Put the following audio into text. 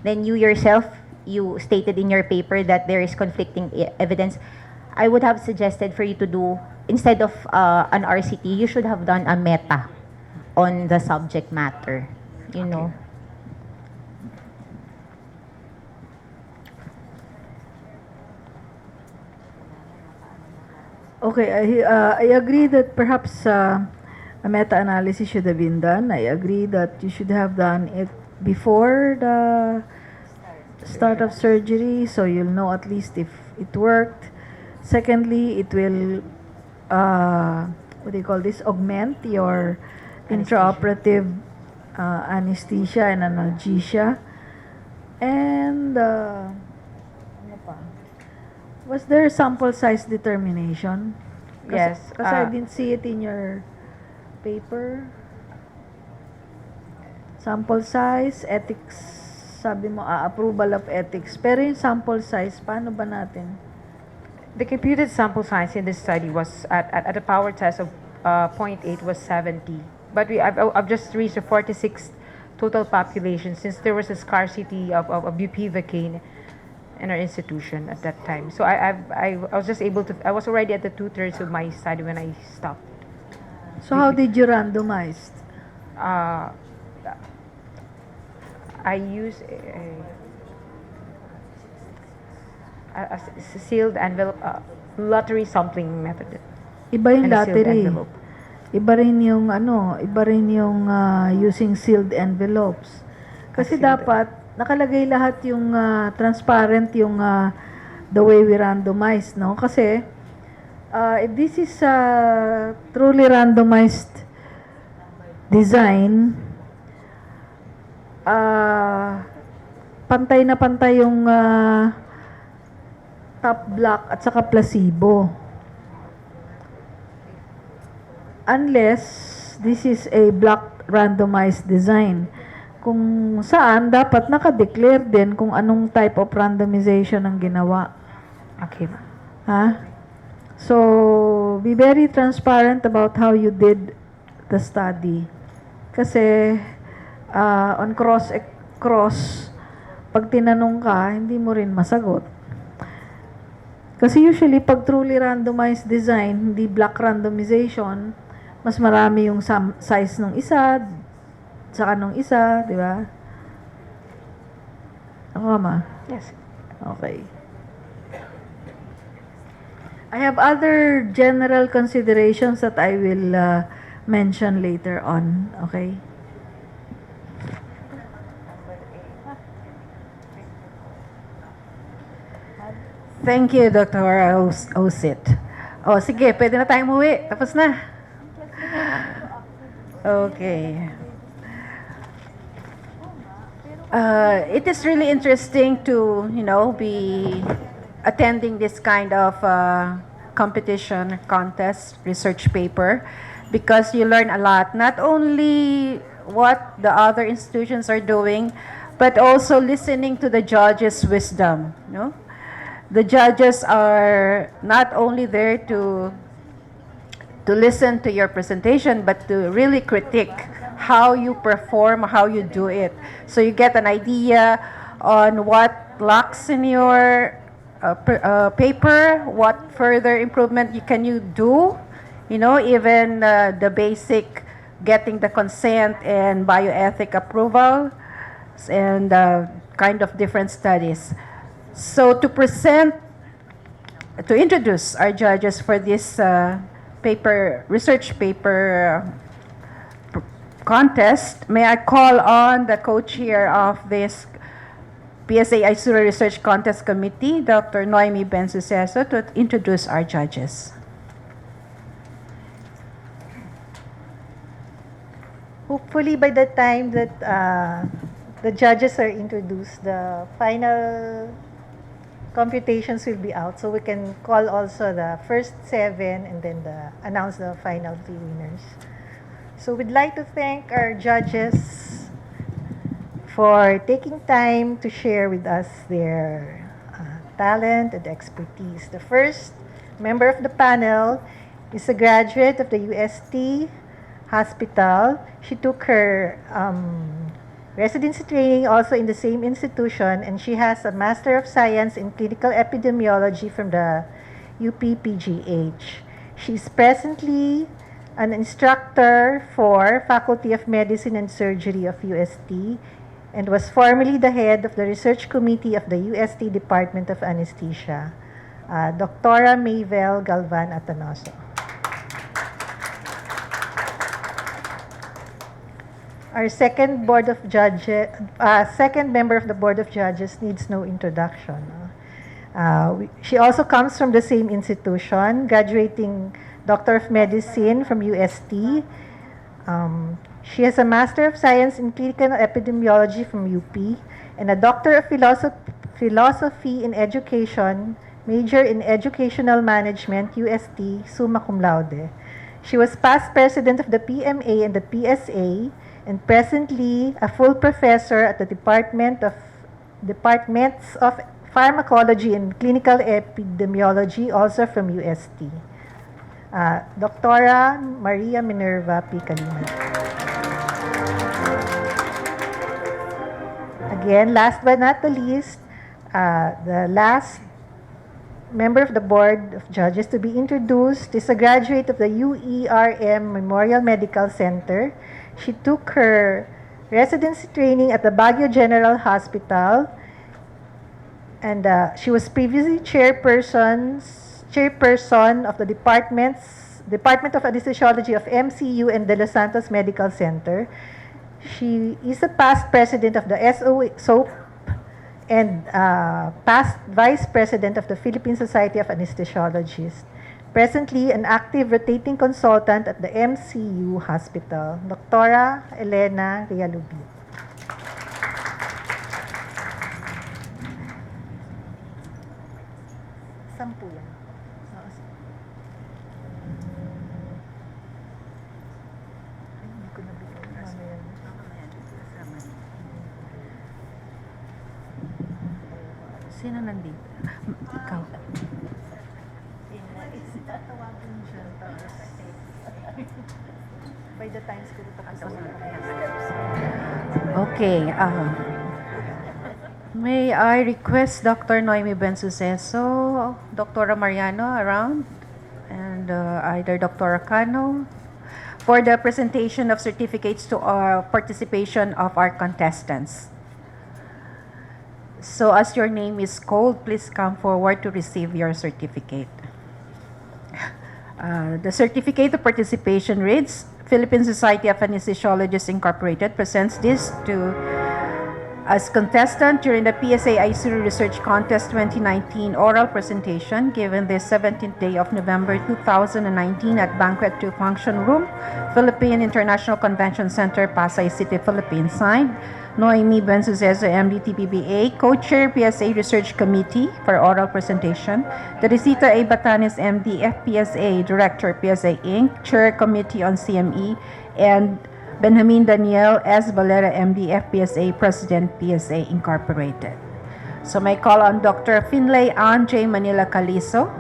then you yourself, you stated in your paper that there is conflicting evidence. I would have suggested for you to do, instead of an RCT, you should have done a meta on the subject matter, you know. Okay, I agree that perhaps a meta-analysis should have been done. I agree that you should have done it before the start of surgery, so you'll know at least if it worked. Secondly, it will, what do you call this, augment your intraoperative anesthesia and analgesia. And, ano pa? Was there sample size determination? Yes, Kasi I didn't see it in your paper. Sample size, ethics, sabi mo, approval of ethics. Pero yung sample size, paano ba natin? The computed sample size in this study was at a power test of 0.8 was 70. But I've just reached a 46 total population since there was a scarcity of bupivacaine in our institution at that time. So I was just able to, I was already at the 2/3 of my study when I stopped. So how did you randomize? I use a sealed envelope, lottery sampling method. Iba yung And a sealed lottery. envelope. Iba rin yung using sealed envelopes. Kasi Sealed. dapat nakalagay lahat yung transparent yung the way we randomize, no? Kasi if this is a truly randomized design, pantay na pantay yung top block at saka placebo. Unless this is a block randomized design. Kung saan dapat naka-declare din kung anong type of randomization ang ginawa. Okay. Ha? So, be very transparent about how you did the study. Kasi, on cross, pag tinanong ka, hindi mo rin masagot. Kasi usually, pag truly randomized design, hindi block randomization, mas marami yung size ng isa, saka nung isa, di ba? Ako, ma? Yes. Okay. I have other general considerations that I will mention later on. Okay? Thank you, Dr. Osit. O, sige, pwede na tayong umuwi. Tapos na. Okay. It is really interesting to, be attending this kind of competition, contest, research paper, because you learn a lot. Not only what the other institutions are doing, but also listening to the judges' wisdom. The judges are not only there to listen to your presentation, but to really critique how you perform, how you do it. So you get an idea on what lacks in your paper, what further improvement can you do, even the basic getting the consent and bioethic approval and kind of different studies. So to introduce our judges for this research paper contest, may I call on the co-chair of this PSA ISURA Research Contest Committee, Dr. Noemi Ben-Suceso, to introduce our judges. Hopefully, by the time that the judges are introduced, the final computations will be out, so we can call also the first 7 and then announce the final 3 winners. So we'd like to thank our judges for taking time to share with us their talent and expertise. The first member of the panel is a graduate of the UST Hospital. She took her residency training also in the same institution, and she has a Master of Science in Clinical Epidemiology from the UPPGH. She's presently an instructor for Faculty of Medicine and Surgery of UST and was formerly the head of the Research Committee of the UST Department of Anesthesia, Dr. Mayvel Galvan Atanoso. Our second member of the Board of Judges needs no introduction. She also comes from the same institution, graduating Doctor of Medicine from UST. She has a Master of Science in Clinical Epidemiology from UP and a Doctor of Philosophy in Education, major in Educational Management, UST, summa cum laude. She was past president of the PMA and the PSA and presently a full professor at the Departments of Pharmacology and Clinical Epidemiology, also from UST. Dr. Maria Minerva P. Kaliman. Again, last but not the least, the last member of the Board of Judges to be introduced is a graduate of the UERM Memorial Medical Center. She took her residency training at the Baguio General Hospital, and she was previously chairperson of the Department of Anesthesiology of MCU and De Los Santos Medical Center. She is a past president of the SOAP and past vice president of the Philippine Society of Anesthesiologists. Presently, an active rotating consultant at the MCU Hospital, Dr. Elena Rialubi. Sampu yan. Hindi ko nabigyan. Mamaya. Sino nandito? Ikaw. By the time siguro tapos na. Okay. May I request Dr. Noemi Bensuceso, Dr. Mariano around, and either Dr. Cano for the presentation of certificates to our participation of our contestants. So as your name is called, please come forward to receive your certificate. The certificate of participation reads, Philippine Society of Anesthesiologists Incorporated presents this to as contestant during the PSA ICU Research Contest 2019 oral presentation given the 17th day of November 2019 at Banquet 2 Function Room, Philippine International Convention Center, Pasay City, Philippines. Signed, Noemi Bensuceso, MD, TPBA, Co-Chair, PSA Research Committee for oral presentation. Teresita A. Batanes, MD, FPSA, Director, PSA Inc., Chair, Committee on CME, and Benjamin Daniel S. Valera, MD, FPSA, President, PSA Incorporated. So may call on Dr. Finlay Ann J. Manila Caliso,